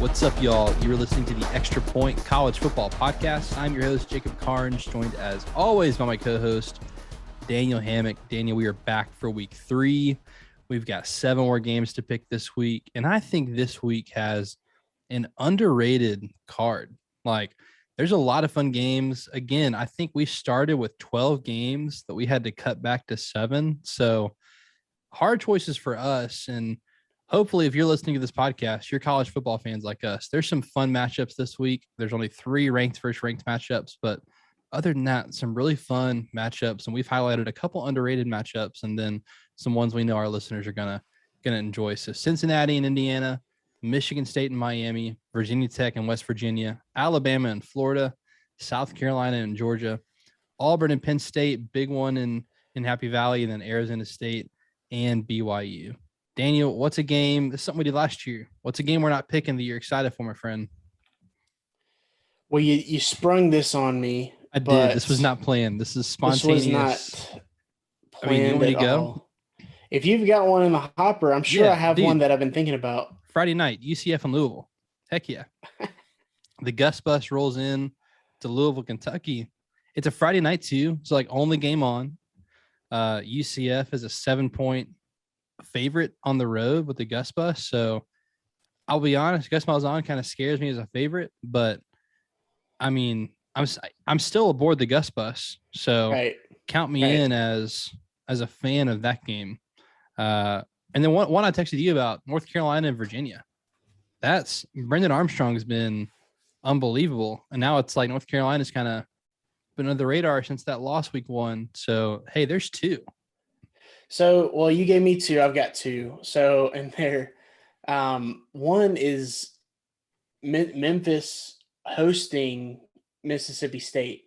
What's up, y'all? You're listening to the Extra Point College Football Podcast. I'm your host, Jacob Carnes, joined as always by my co-host, Daniel Hammock. Daniel, we are back for week 3. We've got 7 more games to pick this week, and I think this week has an underrated card. Like, there's a lot of fun games. Again, I think we started with 12 games that we had to cut back to 7. So hard choices for us. And hopefully, if you're listening to this podcast, you're college football fans like us. There's some fun matchups this week. There's only 3 ranked versus ranked matchups, but other than that, some really fun matchups. And we've highlighted a couple underrated matchups and then some ones we know our listeners are gonna enjoy. So Cincinnati and Indiana, Michigan State and Miami, Virginia Tech and West Virginia, Alabama and Florida, South Carolina and Georgia, Auburn and Penn State, big one in Happy Valley, and then Arizona State and BYU. Daniel, what's a game? This is something we did last year. What's a game we're not picking that you're excited for, my friend? Well, you sprung this on me. I did. This was not planned. This is spontaneous. This was not planned you want me at to go? all. If you've got one in the hopper, I'm sure I have one that I've been thinking about. Friday night, UCF and Louisville. Heck yeah. The Gus Bus rolls in to Louisville, Kentucky. It's a Friday night too. So like only game on. UCF is a 7-point favorite on the road with the Gus Bus. So I'll be honest, Gus Malzahn kind of scares me as a favorite, but I mean, I'm still aboard the Gus Bus. So count me in as a fan of that game. And then one I texted you about, North Carolina and Virginia. That's Brendan Armstrong has been unbelievable. And now it's like North Carolina's kind of been under the radar since that loss week 1. So, hey, there's 2. So, well, you gave me 2. I've got 2. So, and there, one is Memphis hosting Mississippi State.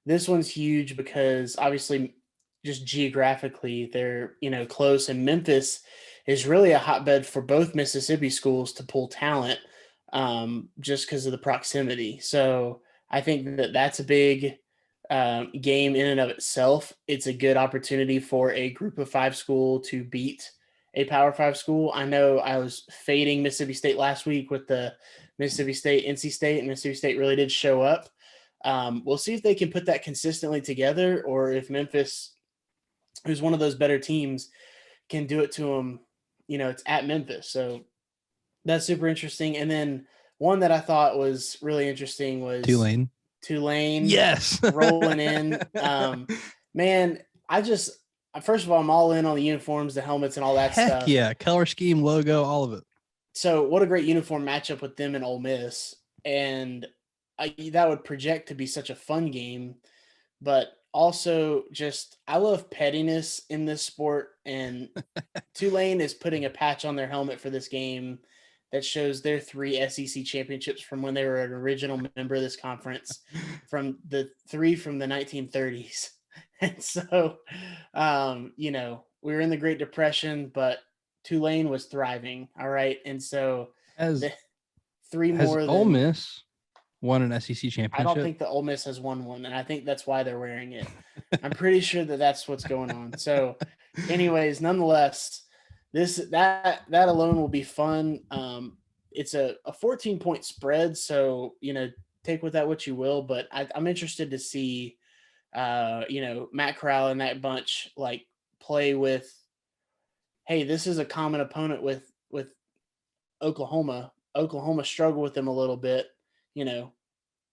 This one's huge because obviously just geographically they're, close, and Memphis is really a hotbed for both Mississippi schools to pull talent just because of the proximity. So I think that's a big game in and of itself. It's a good opportunity for a group of 5 school to beat a Power 5 school. I know I was fading Mississippi State last week with the Mississippi State, NC State, and Mississippi State really did show up. We'll see if they can put that consistently together, or if Memphis, who's one of those better teams, can do it to them. It's at Memphis. So that's super interesting. And then one that I thought was really interesting was Tulane. Yes. Rolling in. Man, first of all, I'm all in on the uniforms, the helmets, and all that stuff. Yeah. Color scheme, logo, all of it. So what a great uniform matchup with them and Ole Miss. And that would project to be such a fun game, but also just, I love pettiness in this sport, and Tulane is putting a patch on their helmet for this game that shows their 3 SEC championships from when they were an original member of this conference, from the 3 from the 1930s. And so, we were in the Great Depression, but Tulane was thriving. All right. And so has 3 more than Ole Miss won an SEC championship. I don't think the Ole Miss has won one, and I think that's why they're wearing it. I'm pretty sure that's what's going on. So anyways, nonetheless, that alone will be fun. It's a 14-point spread, so take with that what you will, but I'm interested to see Matt Corral and that bunch like play with, hey, this is a common opponent with Oklahoma. Oklahoma struggled with them a little bit.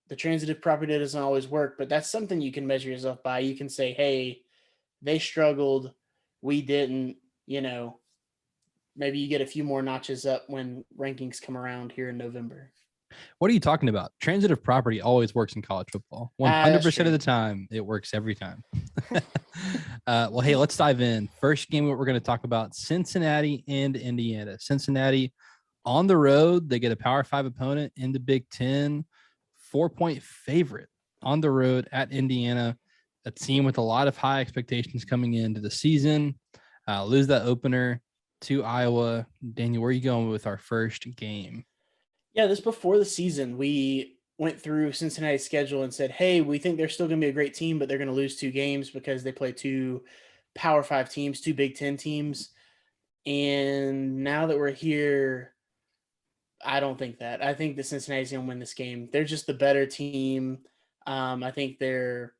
The transitive property doesn't always work, but that's something you can measure yourself by. You can say, hey, they struggled, we didn't. Maybe you get a few more notches up when rankings come around here in November. What are you talking about? Transitive property always works in college football. 100% of the time, it works every time. Well, hey, let's dive in. First game we're going to talk about, Cincinnati and Indiana. Cincinnati on the road, they get a Power 5 opponent in the Big Ten. 4-point favorite on the road at Indiana, a team with a lot of high expectations coming into the season. Lose that opener to Iowa. Daniel, where are you going with our first game? Yeah, this before the season, we went through Cincinnati's schedule and said, hey, we think they're still going to be a great team, but they're going to lose 2 games because they play 2 Power 5 teams, 2 Big Ten teams. And now that we're here, I don't think that. I think that Cincinnati's going to win this game. They're just the better team. I think their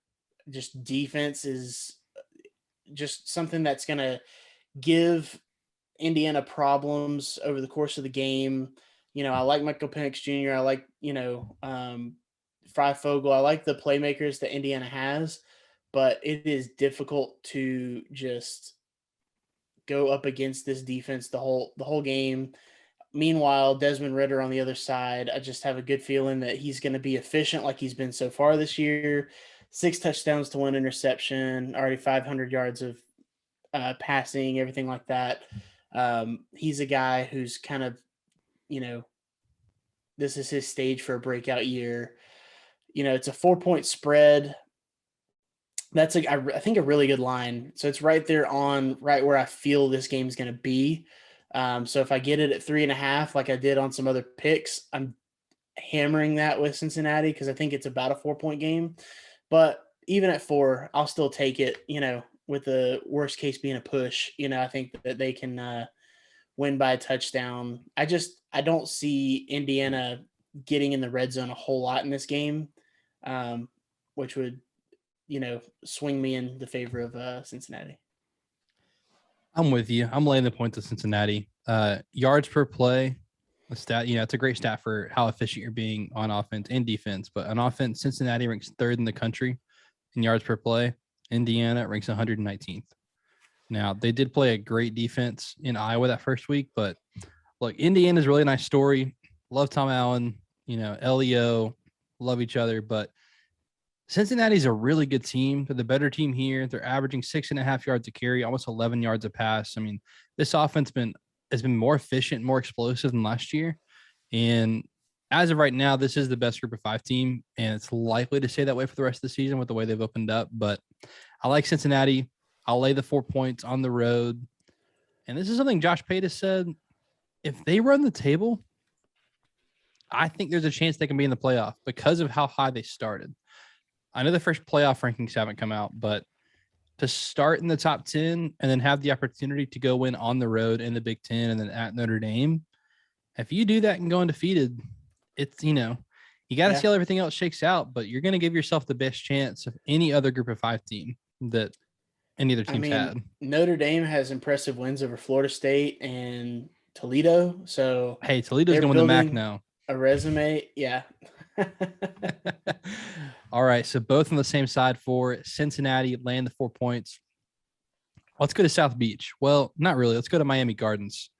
just defense is just something that's going to give Indiana problems over the course of the game. I like Michael Penix Jr. I like, Fry Fogel. I like the playmakers that Indiana has, but it is difficult to just go up against this defense the whole game. Meanwhile, Desmond Ritter on the other side, I just have a good feeling that he's going to be efficient like he's been so far this year. 6 touchdowns to 1 interception, already 500 yards of passing, everything like that. He's a guy who's kind of, you know, this is his stage for a breakout year. It's a 4-point spread. That's I think a really good line. So it's right there on right where I feel this game's going to be. So if I get it at 3.5, like I did on some other picks, I'm hammering that with Cincinnati because I think it's about a 4-point game. But even at 4, I'll still take it. With the worst case being a push. I think that they can win by a touchdown. I don't see Indiana getting in the red zone a whole lot in this game, which would swing me in the favor of Cincinnati. I'm with you. I'm laying the point to Cincinnati. Yards per play, a stat. It's a great stat for how efficient you're being on offense and defense. But on offense, Cincinnati ranks 3rd in the country in yards per play. Indiana ranks 119th. Now, they did play a great defense in Iowa that first week, but look, Indiana's a really nice story. Love Tom Allen, LEO, love each other, but Cincinnati's a really good team. They're the better team here. They're averaging 6.5 yards a carry, almost 11 yards a pass. I mean, this offense has been more efficient, more explosive than last year. And as of right now, this is the best group of 5 team, and it's likely to stay that way for the rest of the season with the way they've opened up. But I like Cincinnati. I'll lay the 4 points on the road. And this is something Josh Pate has said. If they run the table, I think there's a chance they can be in the playoff because of how high they started. I know the first playoff rankings haven't come out, but to start in the top 10 and then have the opportunity to go win on the road in the Big Ten and then at Notre Dame, if you do that and go undefeated, it's, you got to see how everything else shakes out, but you're going to give yourself the best chance of any other group of 5 team that any other teams had. Notre Dame has impressive wins over Florida State and Toledo. So hey, Toledo's going to win the MAC now. A resume, yeah. All right, so both on the same side for Cincinnati, laying the 4 points. Let's go to South Beach. Well, not really. Let's go to Miami Gardens.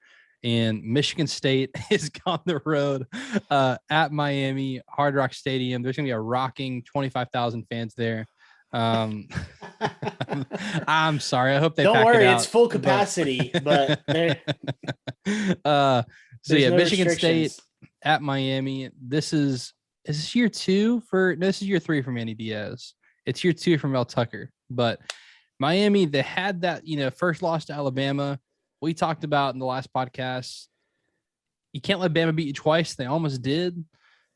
And Michigan State is on the road at Miami, Hard Rock Stadium. There's going to be a rocking 25,000 fans there. I'm sorry. I hope they don't pack worry. it out, it's full capacity, but so yeah, no Michigan State at Miami. Is this year 2 for? No, this is year 3 for Manny Diaz. It's year 2 for Mel Tucker. But Miami, they had that first loss to Alabama. We talked about in the last podcast. You can't let Bama beat you twice. They almost did.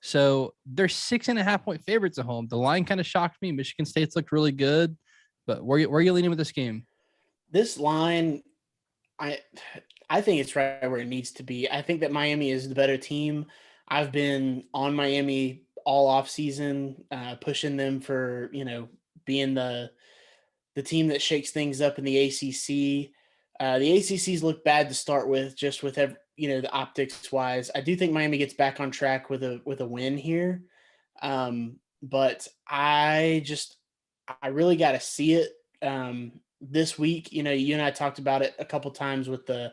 So they're 6.5 point favorites at home. The line kind of shocked me. Michigan State's looked really good, but where are you leaning with this game? This line, I think it's right where it needs to be. I think that Miami is the better team. I've been on Miami all off season, pushing them for being the team that shakes things up in the ACC. The ACC's looked bad to start with, just with the optics wise. I do think Miami gets back on track with a win here, but I really got to see it this week. You and I talked about it a couple times with the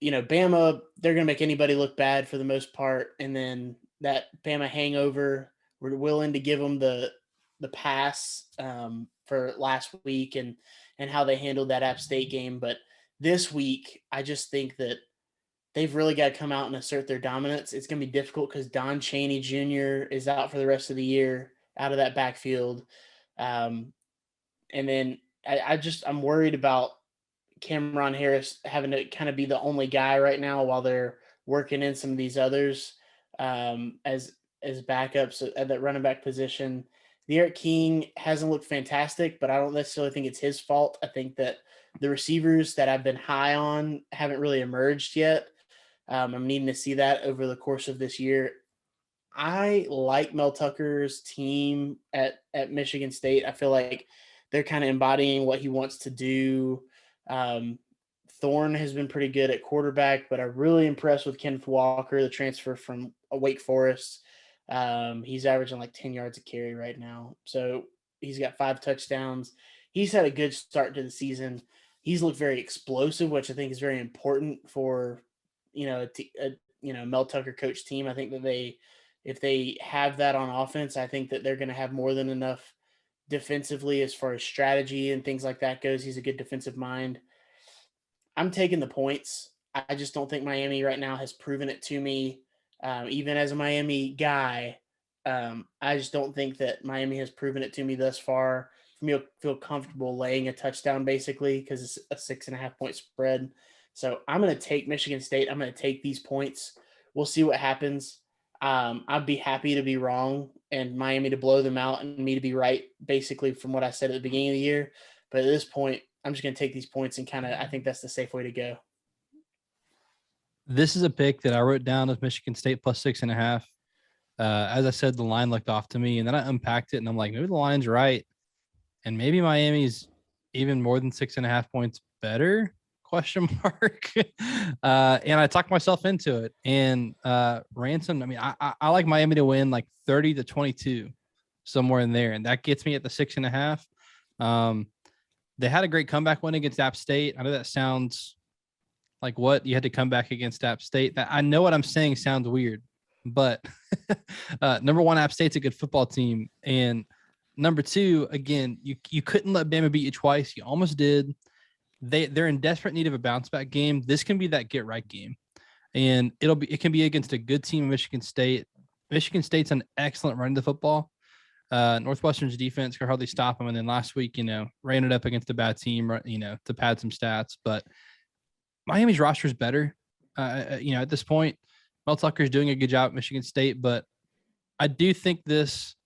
Bama. They're going to make anybody look bad for the most part, and then that Bama hangover, we're willing to give them the pass for last week and how they handled that App State game. But this week, I just think that they've really got to come out and assert their dominance. It's going to be difficult because Don Chaney Jr. is out for the rest of the year, out of that backfield. And then I'm worried about Cameron Harris having to kind of be the only guy right now while they're working in some of these others as backups at that running back position. D'Eriq King hasn't looked fantastic, but I don't necessarily think it's his fault. I think that the receivers that I've been high on haven't really emerged yet. I'm needing to see that over the course of this year. I like Mel Tucker's team at Michigan State. I feel like they're kind of embodying what he wants to do. Um, Thorne has been pretty good at quarterback, but I'm really impressed with Kenneth Walker, the transfer from Wake Forest. He's averaging like 10 yards a carry right now. So he's got 5 touchdowns. He's had a good start to the season. He's looked very explosive, which I think is very important for, Mel Tucker coach team. I think that if they have that on offense, I think that they're going to have more than enough defensively as far as strategy and things like that goes. He's a good defensive mind. I'm taking the points. I just don't think Miami right now has proven it to me. Even as a Miami guy, I just don't think that Miami has proven it to me thus far. For me to feel comfortable laying a touchdown, basically, because it's a 6.5 point spread. So I'm going to take Michigan State. I'm going to take these points. We'll see what happens. I'd be happy to be wrong and Miami to blow them out and me to be right, basically, from what I said at the beginning of the year. But at this point, I'm just going to take these points and kind of, I think that's the safe way to go. This is a pick that I wrote down as Michigan State plus 6.5. As I said, the line looked off to me, and then I unpacked it, and I'm like, maybe the line's right, and maybe Miami's even more than 6.5 points better? Question mark. And I talked myself into it. And Ransom, I mean, I like Miami to win like 30-22, somewhere in there, and that gets me at the 6.5. They had a great comeback win against App State. I know that sounds like what you had to come back against App State. That I know what I'm saying sounds weird, but number one, App State's a good football team, and number two, again, you couldn't let Bama beat you twice. You almost did. They're in desperate need of a bounce back game. This can be that get right game, and it can be against a good team, Michigan State. Michigan State's an excellent run to football. Northwestern's defense could hardly stop them, and then last week, ran it up against a bad team, to pad some stats. But Miami's roster is better. At this point, Mel Tucker's doing a good job at Michigan State, but I do think this,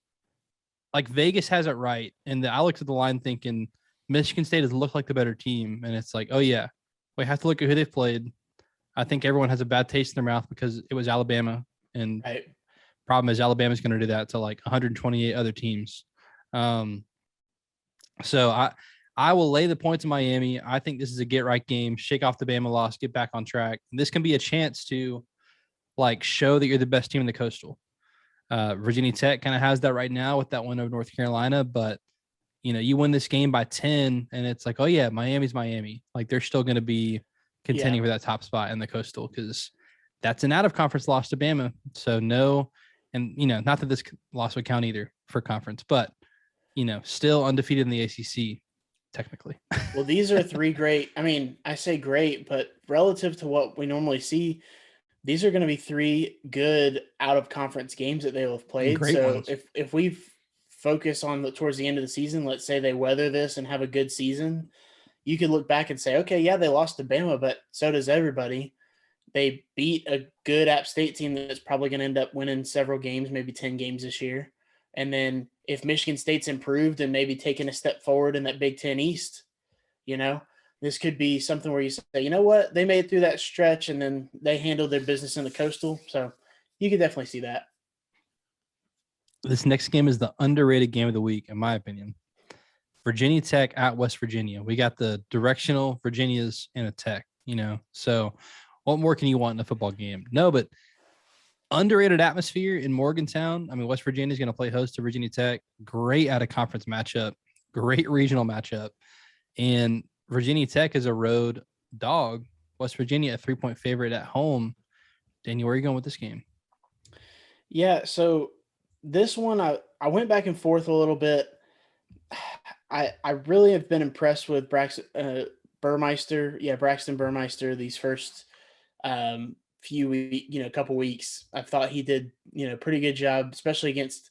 like Vegas has it right. And I looked at the line thinking Michigan State has looked like the better team. And it's like, oh yeah, we have to look at who they've played. I think everyone has a bad taste in their mouth because it was Alabama. And Right. problem is Alabama's going to do that to like 128 other teams. So I will lay the points in Miami. I think this is a get right game. Shake off the Bama loss, get back on track. And this can be a chance to like show that you're the best team in the Coastal. Virginia Tech kind of has that right now with that win over North Carolina, but you win this game by 10 and it's like, oh yeah, Miami's Miami. Like they're still going to be contending for that top spot in the Coastal because that's an out of conference loss to Bama. So no, and not that this loss would count either for conference, but still undefeated in the ACC technically. Well, these are three great. I mean, I say great, but relative to what we normally see, these are going to be three good out of conference games that they will have played. Great so ones. if we focus on towards the end of the season, let's say they weather this and have a good season, you could look back and say, okay, yeah, they lost to Bama, but so does everybody. They beat a good App State team that's probably going to end up winning several games, maybe 10 games this year. And then if Michigan State's improved and maybe taken a step forward in that Big Ten East, this could be something where you say, you know what, they made it through that stretch and then they handled their business in the Coastal. So you could definitely see that. This next game is the underrated game of the week, in my opinion. Virginia Tech at West Virginia. We got the directional Virginias and a Tech, So what more can you want in a football game? No, but underrated atmosphere in Morgantown. I mean, West Virginia is going to play host to Virginia Tech. Great out of conference matchup. Great regional matchup. And Virginia Tech is a road dog. West Virginia, a 3-point favorite at home. Daniel, where are you going with this game? Yeah, so this one, I went back and forth a little bit. I really have been impressed with Braxton Burmeister. Yeah, Braxton Burmeister these first couple weeks. I thought he did, pretty good job, especially against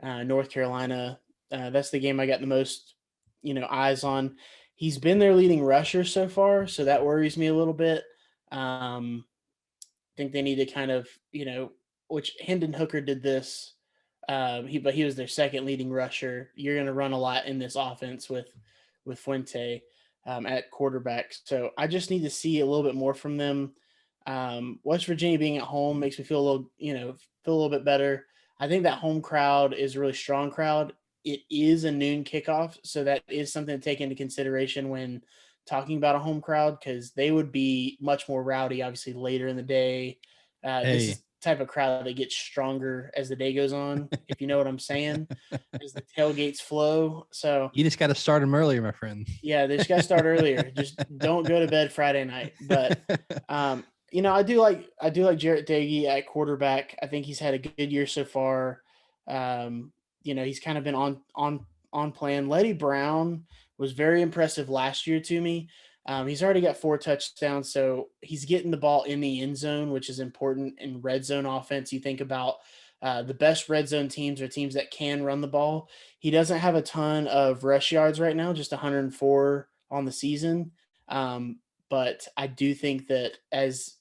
North Carolina. That's the game I got the most, eyes on. He's been their leading rusher so far, so that worries me a little bit. I think they need to kind of, which Hendon Hooker did this. But he was their second leading rusher. You're going to run a lot in this offense with Fuente at quarterback. So I just need to see a little bit more from them. West Virginia being at home makes me feel a little, feel a little bit better. I think that home crowd is a really strong crowd. It is a noon kickoff, so that is something to take into consideration when talking about a home crowd because they would be much more rowdy, obviously later in the day. This is Hey, the type of crowd that gets stronger as the day goes on, if you know what I'm saying, as the tailgates flow. So you just got to start them earlier, my friend. yeah, they just got to start earlier. Just don't go to bed Friday night. But I do like Jarrett Dagey at quarterback. I think he's had a good year so far. He's kind of been on plan. Letty Brown was very impressive last year to me. He's already got 4 touchdowns, so he's getting the ball in the end zone, which is important in red zone offense. You think about the best red zone teams are teams that can run the ball. He doesn't have a ton of rush yards right now, just 104 on the season. Um, but I do think that as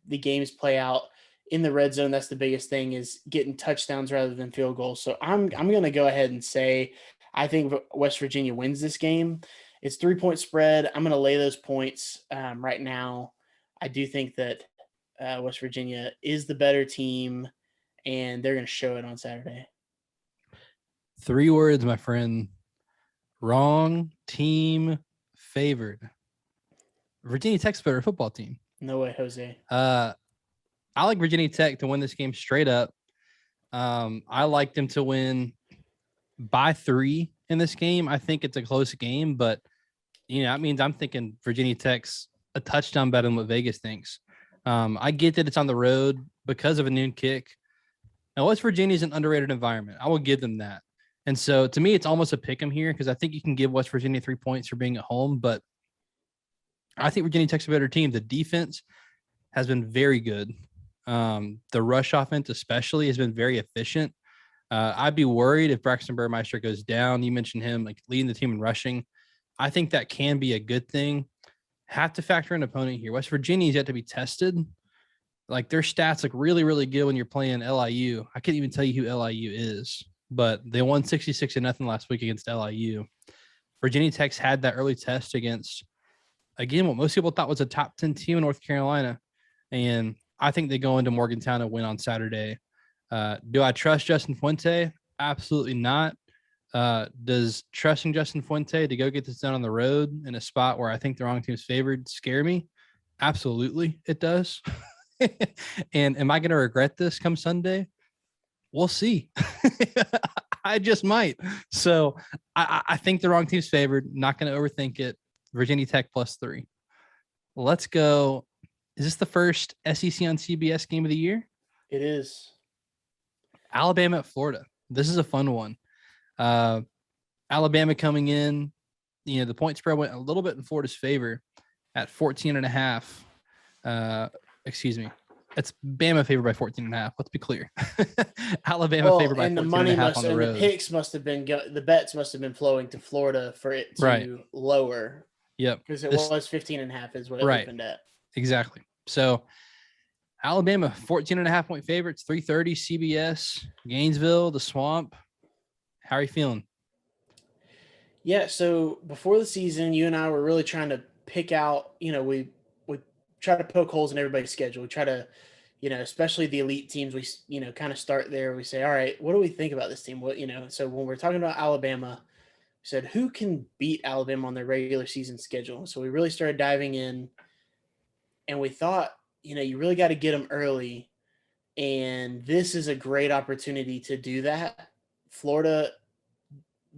the games play out in the red zone, that's the biggest thing is getting touchdowns rather than field goals. So I'm going to go ahead and say I think West Virginia wins this game. It's 3-point spread. I'm going to lay those points right now. I do think that West Virginia is the better team, and they're going to show it on Saturday. 3 words, my friend. Wrong team favored. Virginia Tech's better football team. No way, Jose. I like Virginia Tech to win this game straight up. I like them to win by 3 in this game. I think it's a close game, but that means I'm thinking Virginia Tech's a touchdown better than what Vegas thinks. I get that it's on the road because of a noon kick. Now, West Virginia is an underrated environment. I will give them that. And so to me, it's almost a pick 'em here because I think you can give West Virginia 3 points for being at home, but I think Virginia Tech's a better team. The defense has been very good. The rush offense, especially, has been very efficient. I'd be worried if Braxton Burmeister goes down. You mentioned him like leading the team in rushing. I think that can be a good thing. Have to factor in opponent here. West Virginia is yet to be tested. Like their stats look really, really good when you're playing LIU. I can't even tell you who LIU is, but they won 66-0 last week against LIU. Virginia Tech's had that early test against, again, what most people thought was a top 10 team in North Carolina. And I think they go into Morgantown and win on Saturday. Do I trust Justin Fuente? Absolutely not. Does trusting Justin Fuente to go get this done on the road in a spot where I think the wrong team's favored scare me? Absolutely, it does. And am I going to regret this come Sunday? We'll see. I just might. So I think the wrong team's favored. Not going to overthink it. Virginia Tech +3. Let's go. Is this the first SEC on CBS game of the year? It is. Alabama at Florida. This is a fun one. Alabama coming in, the point spread went a little bit in Florida's favor at 14.5. Excuse me. It's Bama favored by 14.5. Let's be clear. Alabama favored by 14.5 on the road. The picks must have been the bets must have been flowing to Florida for it to lower. Yep. Because it was 15.5 is what it opened at. Exactly. So Alabama 14.5 point favorites, 3:30 CBS, Gainesville, the Swamp. How are you feeling? Yeah, so before the season, you and I were really trying to pick out, we try to poke holes in everybody's schedule. We try to, especially the elite teams, we, kind of start there. We say, all right, what do we think about this team? What, so when we're talking about Alabama, we said, who can beat Alabama on their regular season schedule? So we really started diving in, and we thought, you really got to get them early. And this is a great opportunity to do that. Florida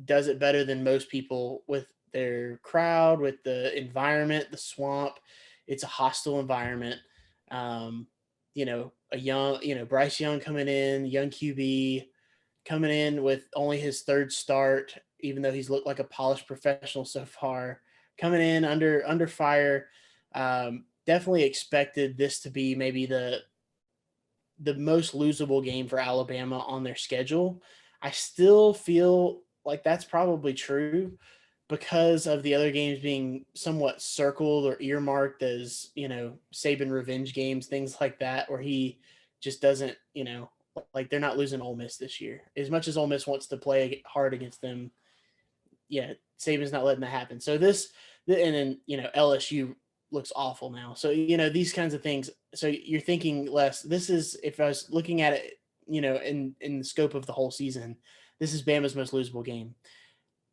does it better than most people with their crowd, with the environment, the Swamp. It's a hostile environment. A young, Bryce Young coming in, young QB coming in with only his 3rd start, even though he's looked like a polished professional so far, coming in under fire. Definitely expected this to be maybe the most losable game for Alabama on their schedule. I still feel like that's probably true because of the other games being somewhat circled or earmarked as, Saban revenge games, things like that, where he just doesn't, like they're not losing Ole Miss this year. As much as Ole Miss wants to play hard against them, yeah, Saban's not letting that happen. So and then, LSU looks awful now. So, these kinds of things. So you're thinking less. This is, if I was looking at it, in the scope of the whole season, this is Bama's most losable game.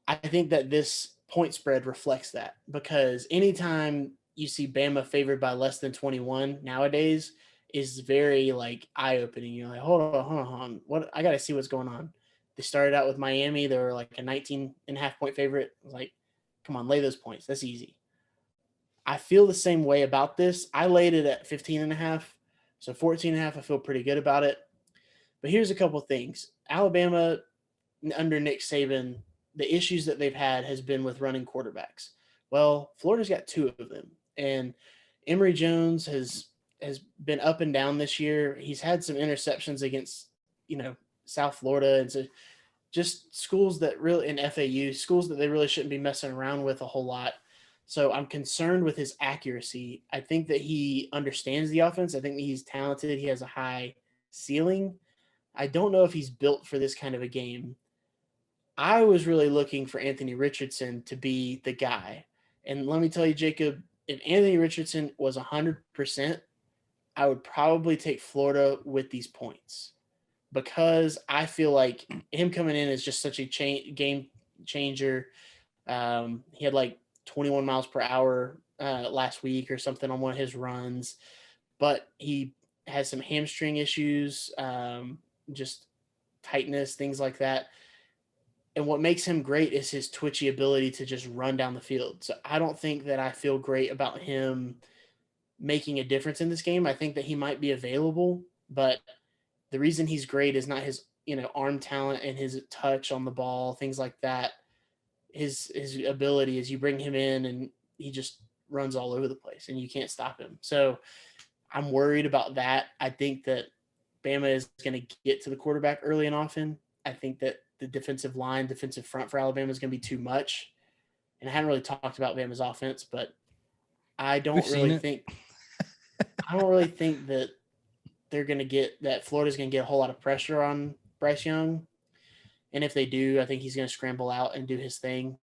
I think that this point spread reflects that, because anytime you see Bama favored by less than 21 nowadays is very like eye opening. You're like, hold on. What, I got to see what's going on. They started out with Miami. They were like a 19.5 point favorite. I was like, come on, lay those points. That's easy. I feel the same way about this. I laid it at 15.5. So 14.5, I feel pretty good about it. But here's a couple things. Alabama under Nick Saban, the issues that they've had has been with running quarterbacks. Well, Florida's got two of them. And Emory Jones has been up and down this year. He's had some interceptions against, South Florida, and so just schools that really, in FAU, schools that they really shouldn't be messing around with a whole lot. So I'm concerned with his accuracy. I think that he understands the offense. I think that he's talented. He has a high ceiling. I don't know if he's built for this kind of a game. I was really looking for Anthony Richardson to be the guy. And let me tell you, Jacob, if Anthony Richardson was 100%, I would probably take Florida with these points, because I feel like him coming in is just such a game changer. He had like 21 miles per hour last week or something on one of his runs, but he has some hamstring issues, just tightness, things like that. And what makes him great is his twitchy ability to just run down the field. So I don't think that I feel great about him making a difference in this game. I think that he might be available, but the reason he's great is not his, arm talent and his touch on the ball, things like that. His ability is, you bring him in and he just runs all over the place and you can't stop him. So I'm worried about that. I think that Bama is going to get to the quarterback early and often. I think that the defensive front for Alabama is going to be too much. And I haven't really talked about Bama's offense, but I don't really think that they're going to get that. Florida's going to get a whole lot of pressure on Bryce Young. And if they do, I think he's going to scramble out and do his thing.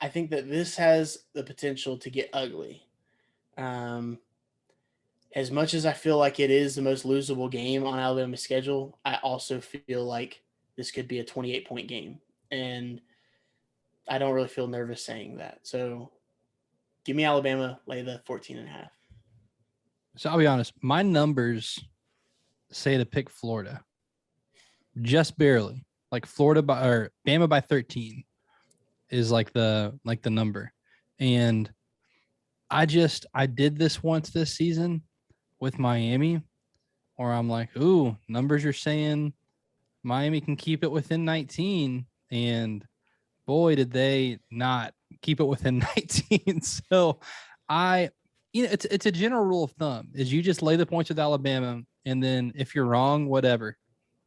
I think that this has the potential to get ugly. As much as I feel like it is the most losable game on Alabama's schedule, I also feel like this could be a 28-point game. And I don't really feel nervous saying that. So give me Alabama, lay the 14.5. So I'll be honest, my numbers say to pick Florida. Just barely. Like Bama by 13 is like the number. And I did this once this season with Miami, or I'm like, ooh, numbers are saying Miami can keep it within 19, and boy, did they not keep it within 19. So it's a general rule of thumb is you just lay the points with Alabama, and then if you're wrong, whatever,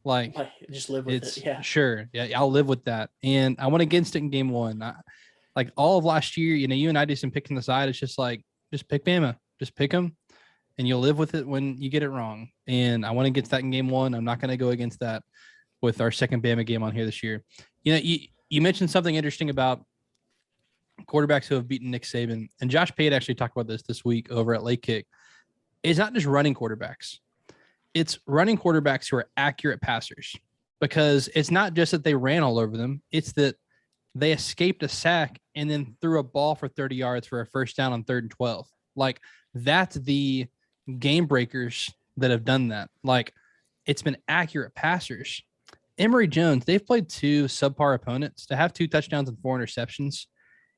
like just live with it. Yeah, sure. Yeah, I'll live with that. And I went against it in game one. Like all of last year, you and I did some picking the side. It's just like, just pick Bama, just pick them, and you'll live with it when you get it wrong. And I went against that in game one. I'm not going to go against that with our second Bama game on here this year. You mentioned something interesting about quarterbacks who have beaten Nick Saban, and Josh Pate actually talked about this week over at Late Kick. It's not just running quarterbacks. It's running quarterbacks who are accurate passers, because it's not just that they ran all over them. It's that they escaped a sack and then threw a ball for 30 yards for a first down on 3rd and 12. Like, that's the game breakers that have done that. Like, it's been accurate passers. Emory Jones, they've played 2 subpar opponents to have 2 touchdowns and 4 interceptions.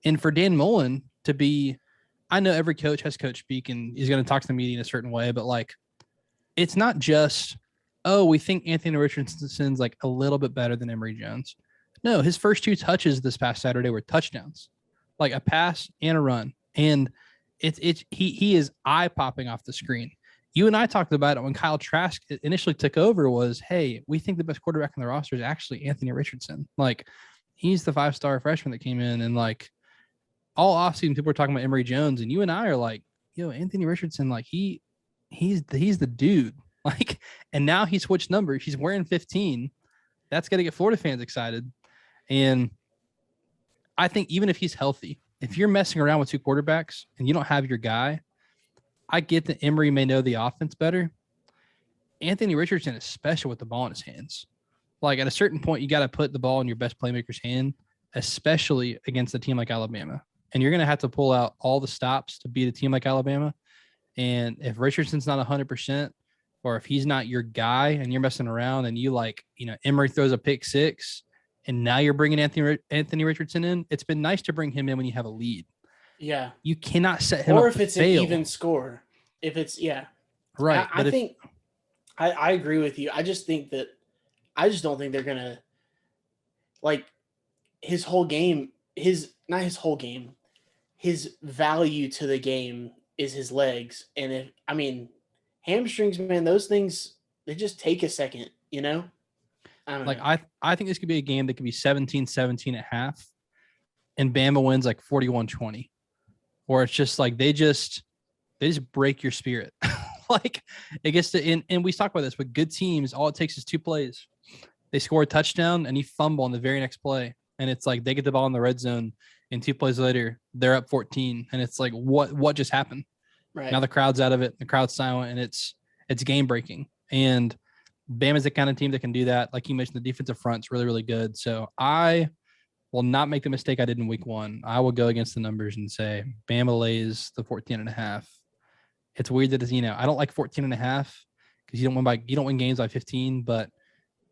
And for Dan Mullen to be, I know every coach has coach speak and he's going to talk to the media in a certain way, but like, it's not just, oh, we think Anthony Richardson's like a little bit better than Emory Jones. No, his first 2 touches this past Saturday were touchdowns, like a pass and a run. And he is eye popping off the screen. You and I talked about it when Kyle Trask initially took over was, hey, we think the best quarterback on the roster is actually Anthony Richardson. Like, he's the 5-star freshman that came in, and like all offseason people were talking about Emory Jones, and you and I are like, yo, Anthony Richardson, like he's the dude. Like, and now he switched numbers. He's wearing 15. That's going to get Florida fans excited. And I think even if he's healthy, if you're messing around with two quarterbacks and you don't have your guy, I get that Emory may know the offense better. Anthony Richardson is special with the ball in his hands. Like at a certain point, you got to put the ball in your best playmaker's hand, especially against a team like Alabama. And you're going to have to pull out all the stops to beat a team like Alabama. And if Richardson's not 100%, or if he's not your guy and you're messing around and you Emory throws a pick six and now you're bringing Anthony Richardson in, it's been nice to bring him in when you have a lead. Yeah. You cannot set him or up if it's fail. an even score. If it's, yeah. Right. I think I agree with you. I just don't think they're going to, like, his whole game, his value to the game is his legs. And hamstrings, man, those things, they just take a second, I don't know. I think this could be a game that could be 17-17 at half and Bama wins like 41-20. Or it's just like they just break your spirit. Like it gets to and we talk about this with good teams, all it takes is two plays. They score a touchdown and you fumble on the very next play. And it's like they get the ball in the red zone and 2 plays later, they're up 14. And it's like, what just happened? Right. Now the crowd's out of it, the crowd's silent, and it's game breaking. And Bama's the kind of team that can do that. Like you mentioned, the defensive front's really, really good. So I will not make the mistake I did in week 1. I will go against the numbers and say Bama lays the 14.5. It's weird that I don't like 14.5 because you don't win games by 15, but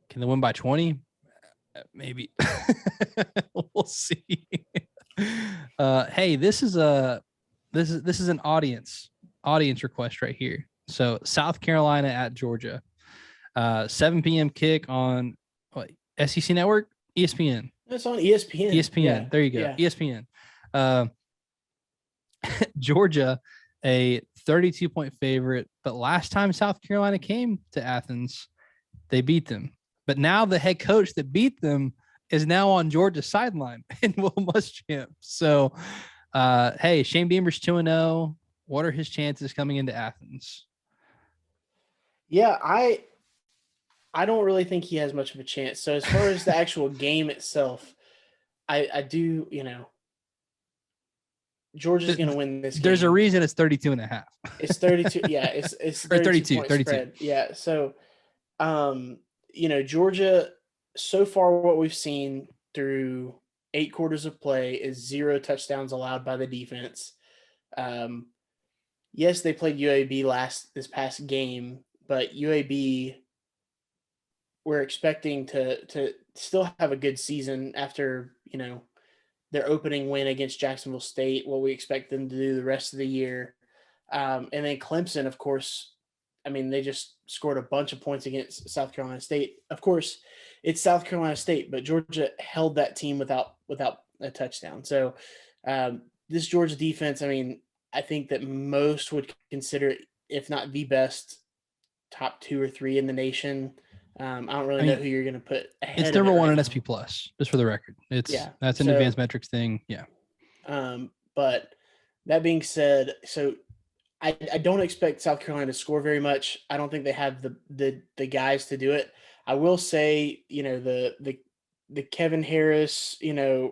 can they win by 20? Maybe. We'll see. Hey, this is an audience request right here. So South Carolina at Georgia, 7 p.m. kick on SEC Network, ESPN. It's on ESPN. ESPN. Yeah. There you go. Yeah. ESPN. Georgia, a 32-point favorite, but last time South Carolina came to Athens, they beat them. But now the head coach that beat them is now on Georgia's sideline in Will Muschamp. So, hey, Shane Beamer's 2-0. What are his chances coming into Athens? Yeah, I don't really think he has much of a chance. So as far as the actual game itself, I do, Georgia's going to win this game. There's a reason it's 32.5. It's 32. Yeah, it's 32. Spread. Yeah. So, Georgia, so far what we've seen through 8 quarters of play is 0 touchdowns allowed by the defense. Yes, they played UAB this past game, but UAB, we're expecting to still have a good season after, their opening win against Jacksonville State, what we expect them to do the rest of the year. And then Clemson, of course, they just scored a bunch of points against South Carolina State. Of course, it's South Carolina State, but Georgia held that team without a touchdown. So this Georgia defense, I think that most would consider it, if not the best, top 2 or 3 in the nation. I don't really know who you're going to put ahead. It's number 1 in SP Plus, just for the record. That's an advanced metrics thing. Yeah. But that being said, so I don't expect South Carolina to score very much. I don't think they have the guys to do it. I will say, the Kevin Harris, and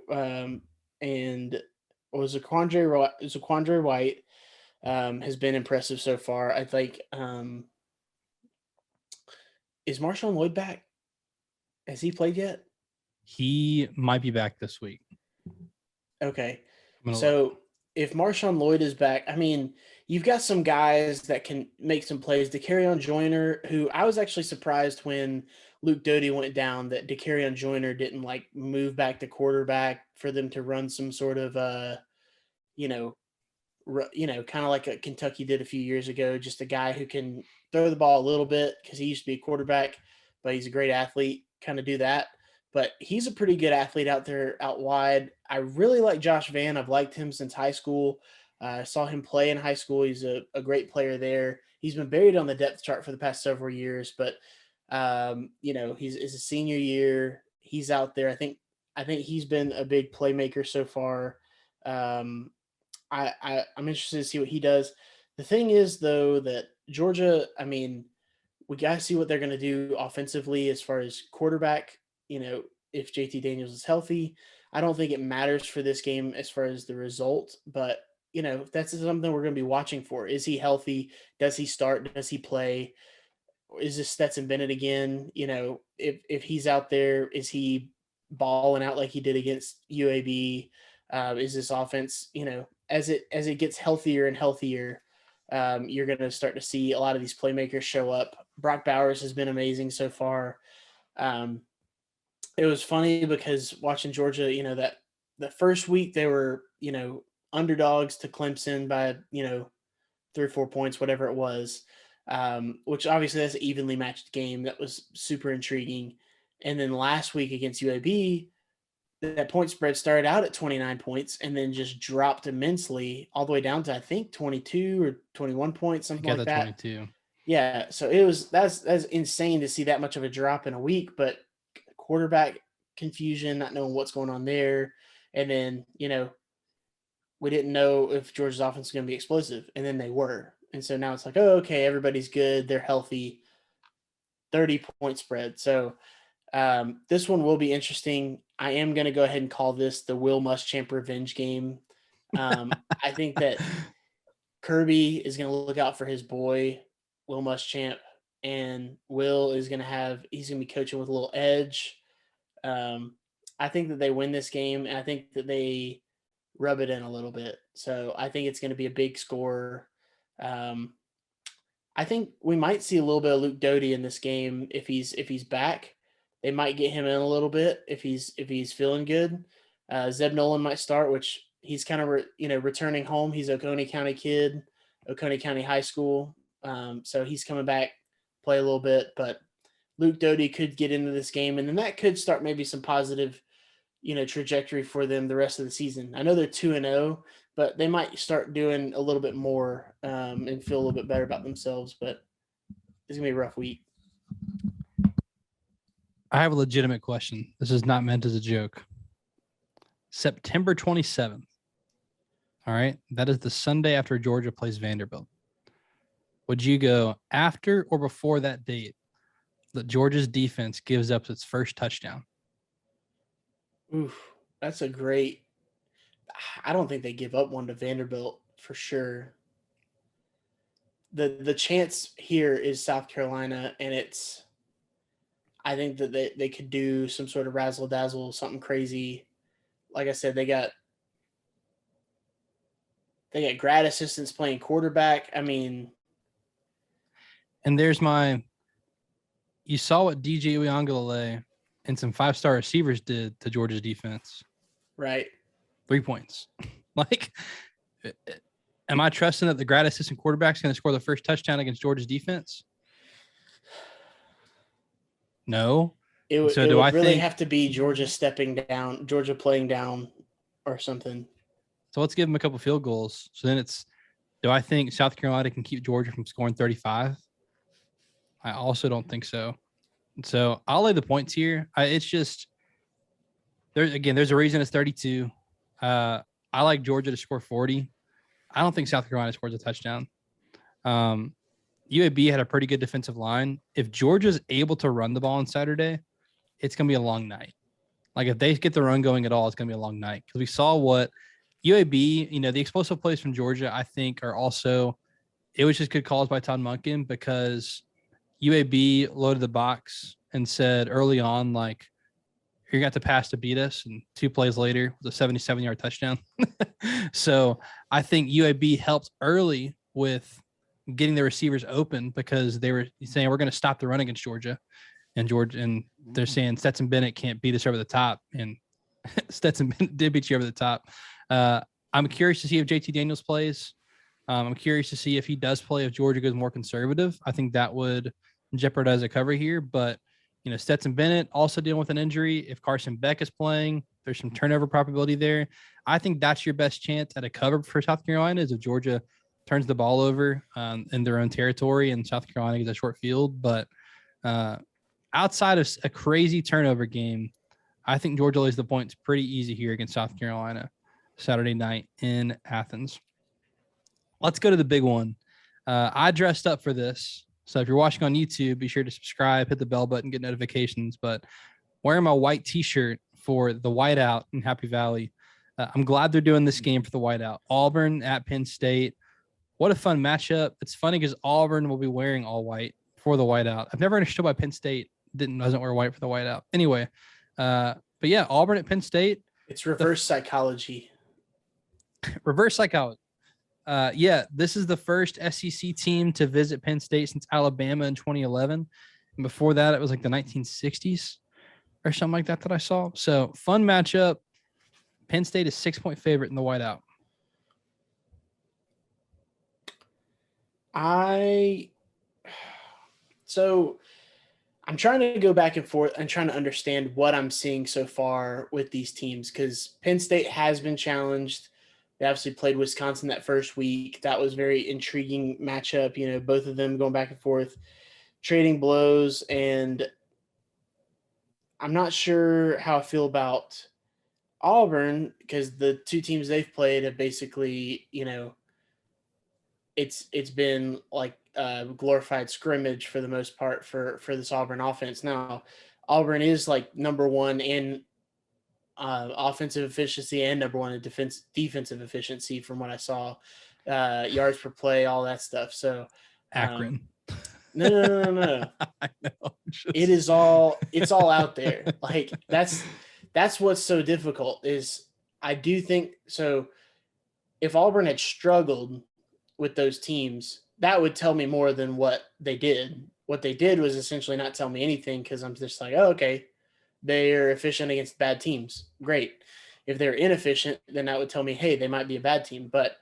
Zaquandre White has been impressive so far. I think. Is Marshawn Lloyd back? Has he played yet? He might be back this week. Okay. So if Marshawn Lloyd is back, you've got some guys that can make some plays. Dakereon Joyner, who I was actually surprised when Luke Doty went down that Dakereon Joyner didn't move back to quarterback for them to run some sort of, kind of like a Kentucky did a few years ago, just a guy who can throw the ball a little bit because he used to be a quarterback, but he's a great athlete, kind of do that. But he's a pretty good athlete out there, out wide. I really like Josh Vann. I've liked him since high school. I saw him play in high school. He's a great player there. He's been buried on the depth chart for the past several years, but it's a senior year. He's out there. I think he's been a big playmaker so far. I'm interested to see what he does. The thing is, though, that Georgia, we got to see what they're going to do offensively as far as quarterback. If JT Daniels is healthy, I don't think it matters for this game as far as the result, but that's something we're going to be watching for. Is he healthy? Does he start? Does he play? Is this Stetson Bennett again? If he's out there, is he balling out like he did against UAB? Is this offense, as it gets healthier and healthier, you're going to start to see a lot of these playmakers show up. Brock Bowers has been amazing so far. It was funny because watching Georgia, that the first week they were, underdogs to Clemson by, 3 or 4 points, whatever it was, which obviously that's an evenly matched game. That was super intriguing. And then last week against UAB, that point spread started out at 29 points and then just dropped immensely all the way down to, I think, 22 or 21 points, something like that. 22. Yeah. So that's insane to see that much of a drop in a week, but quarterback confusion, not knowing what's going on there. And then, we didn't know if Georgia's offense was going to be explosive, and then they were. And so now it's like, oh, okay, everybody's good. They're healthy. 30-point spread. So this one will be interesting. I am going to go ahead and call this the Will Muschamp revenge game. I think that Kirby is going to look out for his boy, Will Muschamp, and Will is going to he's going to be coaching with a little edge. I think that they win this game, and I think that they rub it in a little bit. So I think it's going to be a big score. I think we might see a little bit of Luke Doty in this game if he's back. They might get him in a little bit if he's feeling good. Zeb Nolan might start, which he's kind of returning home. He's Oconee County kid, Oconee County High School. So he's coming back, play a little bit, but Luke Doty could get into this game, and then that could start maybe some positive, trajectory for them the rest of the season. I know they're 2-0, but they might start doing a little bit more and feel a little bit better about themselves. But it's gonna be a rough week. I have a legitimate question. This is not meant as a joke. September 27th. All right. That is the Sunday after Georgia plays Vanderbilt. Would you go after or before that date that Georgia's defense gives up its first touchdown? Oof, that's a great. I don't think they give up one to Vanderbilt for sure. The chance here is South Carolina, and I think that they could do some sort of razzle dazzle, something crazy. Like I said, they got grad assistants playing quarterback. I mean, and there's you saw what DJ Uiagalelei and some 5-star receivers did to Georgia's defense. Right. 3 points. Am I trusting that the grad assistant quarterback is going to score the first touchdown against Georgia's defense? No. It would really have to be Georgia stepping down, Georgia playing down or something. So let's give them a couple field goals. So then do I think South Carolina can keep Georgia from scoring 35? I also don't think so. So I'll lay the points here. It's just there's a reason it's 32. I like Georgia to score 40. I don't think South Carolina scores a touchdown. UAB had a pretty good defensive line. If Georgia's able to run the ball on Saturday, it's going to be a long night. Like if they get the run going at all, it's going to be a long night. Because we saw what UAB, the explosive plays from Georgia, I think are also, it was just good calls by Todd Monken because UAB loaded the box and said early on, like, you got to pass to beat us, and 2 plays later was a 77-yard touchdown. So I think UAB helped early with getting the receivers open because they were saying we're going to stop the run against Georgia, and they're saying Stetson Bennett can't beat us over the top, and Stetson Bennett did beat you over the top. I'm curious to see if JT Daniels plays. I'm curious to see if he does play, if Georgia goes more conservative. I think that would jeopardize a cover here, but Stetson Bennett also dealing with an injury. If Carson Beck is playing, there's some turnover probability there. I think that's your best chance at a cover for South Carolina is if Georgia turns the ball over in their own territory and South Carolina gets a short field. But outside of a crazy turnover game, I think Georgia lays the points pretty easy here against South Carolina Saturday night in Athens. Let's go to the big one. I dressed up for this. So if you're watching on YouTube, be sure to subscribe, hit the bell button, get notifications. But wearing my white T-shirt for the whiteout in Happy Valley. I'm glad they're doing this game for the whiteout. Auburn at Penn State. What a fun matchup. It's funny because Auburn will be wearing all white for the whiteout. I've never understood why Penn State doesn't wear white for the whiteout. Anyway, but yeah, Auburn at Penn State. It's reverse psychology. Reverse psychology. Yeah, this is the first SEC team to visit Penn State since Alabama in 2011. And before that, it was like the 1960s or something like that I saw. So fun matchup. Penn State is 6-point favorite in the whiteout. So I'm trying to go back and forth and trying to understand what I'm seeing so far with these teams because Penn State has been challenged. They obviously played Wisconsin that first week. That was very intriguing matchup. You know, both of them going back and forth, trading blows. And I'm not sure how I feel about Auburn because the two teams they've played have basically, you know, it's been like a glorified scrimmage for the most part for this Auburn offense. Now, Auburn is like number one in offensive efficiency and number one in defensive efficiency from what I saw, yards per play, all that stuff. So Akron. No. I know. It's all out there. Like that's what's so difficult is I do think so. If Auburn had struggled with those teams, that would tell me more than what they did. What they did was essentially not tell me anything because I'm just like, oh, okay, they're efficient against bad teams. Great. If they're inefficient, then that would tell me, hey, they might be a bad team. But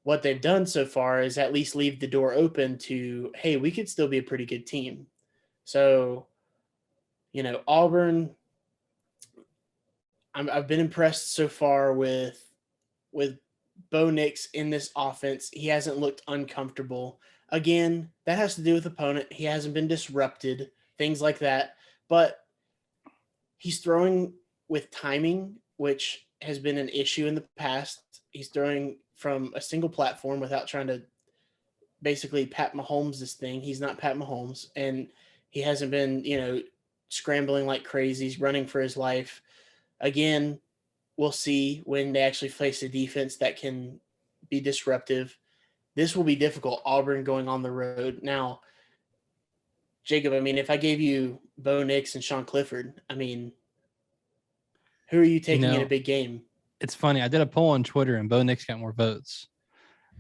what they've done so far is at least leave the door open to, hey, we could still be a pretty good team. So, you know, Auburn, I've been impressed so far with Bo Nix in this offense. He hasn't looked uncomfortable. Again, that has to do with opponent. He hasn't been disrupted, things like that. But he's throwing with timing, which has been an issue in the past. He's throwing from a single platform without trying to basically Pat Mahomes this thing. He's not Pat Mahomes, and he hasn't been, you know, scrambling like crazy. He's running for his life. Again, we'll see when they actually face a defense that can be disruptive. This will be difficult. Auburn going on the road. Now, Jacob, I mean, if I gave you Bo Nix and Sean Clifford, I mean, who are you taking in a big game? It's funny. I did a poll on Twitter and Bo Nix got more votes.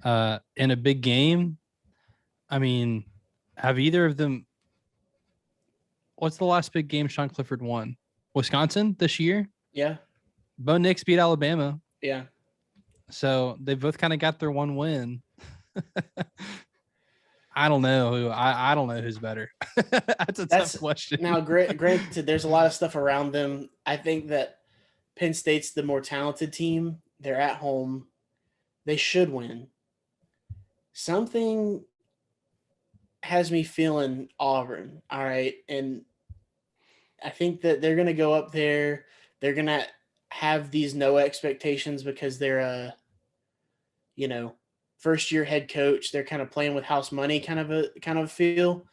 In a big game, I mean, have either of them – what's the last big game Sean Clifford won? Wisconsin this year? Yeah. Bo Nix beat Alabama. Yeah. So they both kind of got their one win. I don't know I don't know who's better. That's a tough question. Now, granted, there's a lot of stuff around them. I think that Penn State's the more talented team. They're at home. They should win. Something has me feeling Auburn. All right. And I think that they're going to go up there. They're going to have these no expectations because they're a, you know, first year head coach. They're kind of playing with house money kind of feel.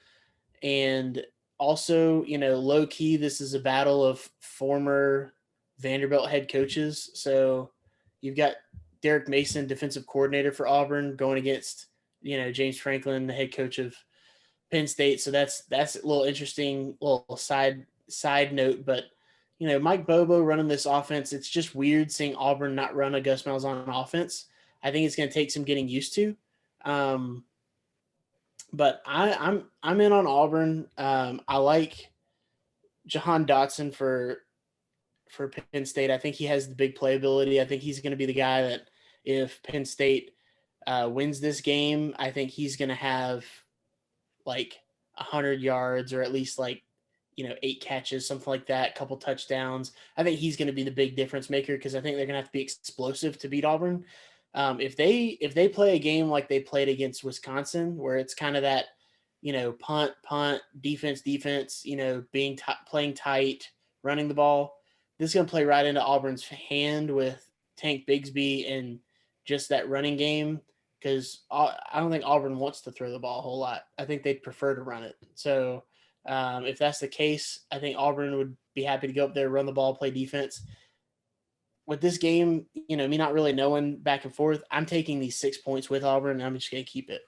And also, you know, low key, this is a battle of former Vanderbilt head coaches. So you've got Derek Mason, defensive coordinator for Auburn, going against, you know, James Franklin, the head coach of Penn State. So that's a little interesting little side note. But, you know, Mike Bobo running this offense, it's just weird seeing Auburn not run a Gus Malzahn offense. I think it's going to take some getting used to. But I'm in on Auburn. I like Jahan Dotson for Penn State. I think he has the big playability. I think he's going to be the guy that if Penn State wins this game, I think he's going to have like 100 yards or at least like, you know, 8 catches, something like that, a couple touchdowns. I think he's going to be the big difference maker because I think they're going to have to be explosive to beat Auburn. If they play a game like they played against Wisconsin, where it's kind of that, you know, punt, defense, you know, playing tight, running the ball, this is going to play right into Auburn's hand with Tank Bigsby and just that running game because I don't think Auburn wants to throw the ball a whole lot. I think they'd prefer to run it. So If that's the case, I think Auburn would be happy to go up there, run the ball, play defense. With this game, me not really knowing back and forth, I'm taking these 6 points with Auburn, and I'm just going to keep it.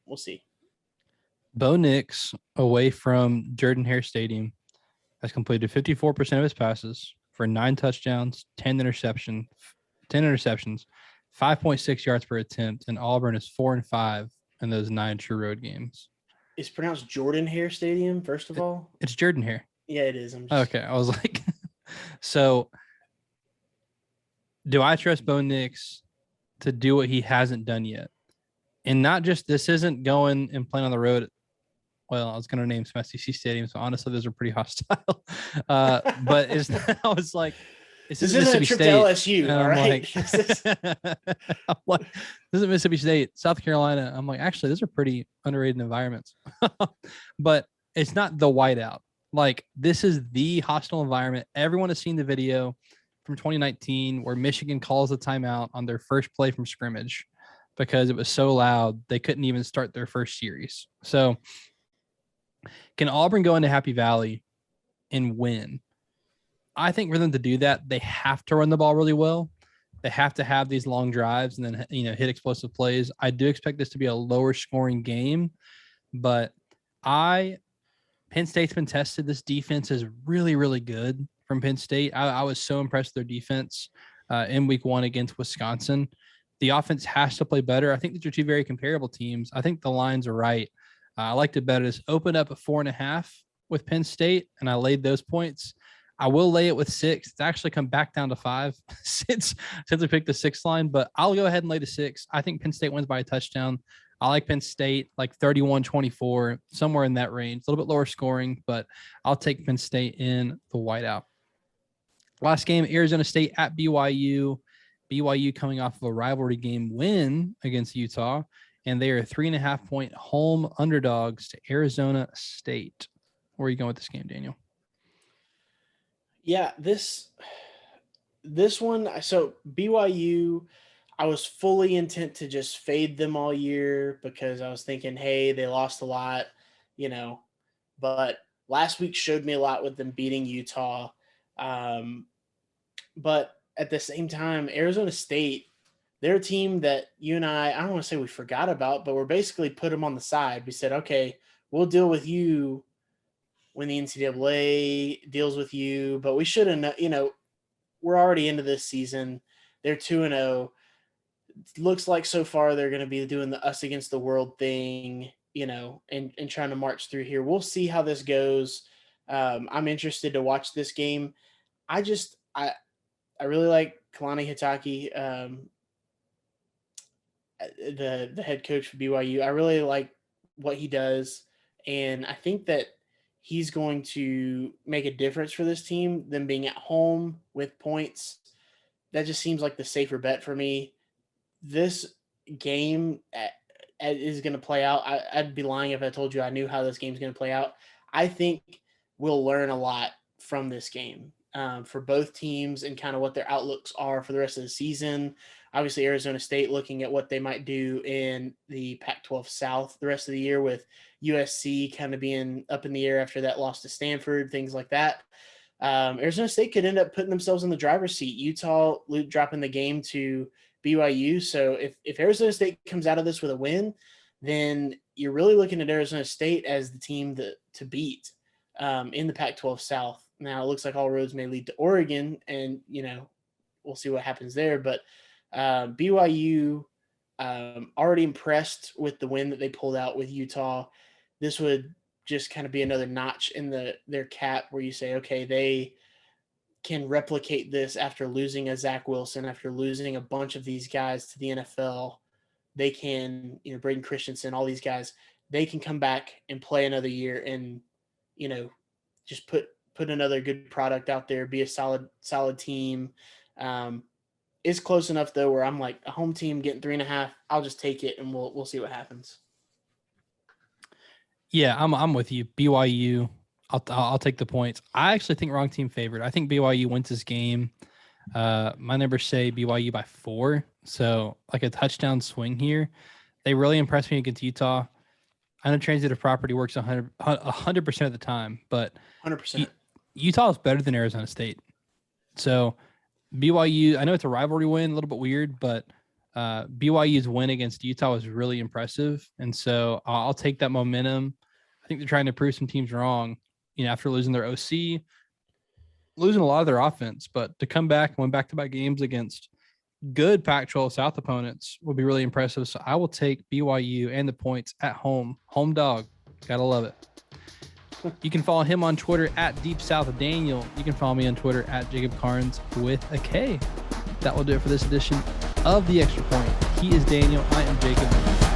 We'll see. Bo Nix, away from Jordan-Hare Stadium, has completed 54% of his passes for 9 touchdowns, 10 interceptions, 5.6 yards per attempt, and Auburn is 4-5 in those 9 true road games. It's pronounced Jordan-Hare Stadium, first of all. It's Jordan-Hare. Yeah, it is. Okay, I was like, so do I trust Bo Nix to do what he hasn't done yet? And not just, this isn't going and playing on the road. Well, I was going to name some SEC stadiums, so honestly, those are pretty hostile. But I was like, this isn't a trip to LSU, all right? I'm like, this is Mississippi State, South Carolina. I'm like, actually, those are pretty underrated environments. But it's not the whiteout. Like, this is the hostile environment. Everyone has seen the video from 2019 where Michigan calls the timeout on their first play from scrimmage because it was so loud they couldn't even start their first series. So can Auburn go into Happy Valley and win? I think for them to do that, they have to run the ball really well. They have to have these long drives and then, hit explosive plays. I do expect this to be a lower scoring game, but Penn State's been tested. This defense is really, really good from Penn State. I was so impressed with their defense in week 1 against Wisconsin. The offense has to play better. I think these are 2 very comparable teams. I think the lines are right. I liked it better. It's opened up at 4.5 with Penn State, and I laid those points. I will lay it with 6. It's actually come back down to 5 since we picked the 6 line, but I'll go ahead and lay the 6. I think Penn State wins by a touchdown. I like Penn State, like 31-24, somewhere in that range. A little bit lower scoring, but I'll take Penn State in the whiteout. Last game, Arizona State at BYU. BYU coming off of a rivalry game win against Utah, and they are 3.5-point home underdogs to Arizona State. Where are you going with this game, Daniel? Yeah, this one, so BYU, I was fully intent to just fade them all year because I was thinking, hey, they lost a lot, but last week showed me a lot with them beating Utah. But at the same time, Arizona State, they're a team that you and I don't want to say we forgot about, but we're basically put them on the side. We said, okay, we'll deal with you when the NCAA deals with you, but we should have, we're already into this season. They're 2-0. Looks like so far they're going to be doing the us against the world thing, and trying to march through here. We'll see how this goes. I'm interested to watch this game. I really like Kalani Hitaki, the head coach for BYU. I really like what he does, and I think that he's going to make a difference for this team than being at home with points. That just seems like the safer bet for me. This game is going to play out. I'd be lying if I told you I knew how this game's going to play out. I think we'll learn a lot from this game for both teams and kind of what their outlooks are for the rest of the season. Obviously, Arizona State looking at what they might do in the Pac-12 South the rest of the year with USC kind of being up in the air after that loss to Stanford, things like that. Arizona State could end up putting themselves in the driver's seat. Utah dropping the game to BYU. So if Arizona State comes out of this with a win, then you're really looking at Arizona State as the team to beat in the Pac-12 South. Now, it looks like all roads may lead to Oregon, and, we'll see what happens there. But BYU already impressed with the win that they pulled out with Utah. This would just kind of be another notch in their cap where you say, okay, they can replicate this after losing a Zach Wilson, after losing a bunch of these guys to the NFL. They can, Braden Christensen, all these guys, they can come back and play another year and, just put another good product out there, be a solid team. It's close enough though where I'm like, a home team getting 3.5, I'll just take it and we'll see what happens. Yeah, I'm with you. BYU, I'll take the points. I actually think wrong team favored. I think BYU wins this game. My numbers say BYU by 4, so like a touchdown swing here. They really impressed me against Utah. I know transitive property works 100% of the time, but 100%. Utah is better than Arizona State. So BYU, I know it's a rivalry win, a little bit weird, but BYU's win against Utah was really impressive. And so I'll take that momentum. I think they're trying to prove some teams wrong, after losing their OC, losing a lot of their offense, but to come back and win back-to-back games against good Pac-12 South opponents will be really impressive. So I will take BYU and the points at home. Home dog. Gotta love it. You can follow him on Twitter at Deep South Daniel. You can follow me on Twitter at Jacob Carnes with a K. That will do it for this edition of The Extra Point. He is Daniel. I am Jacob.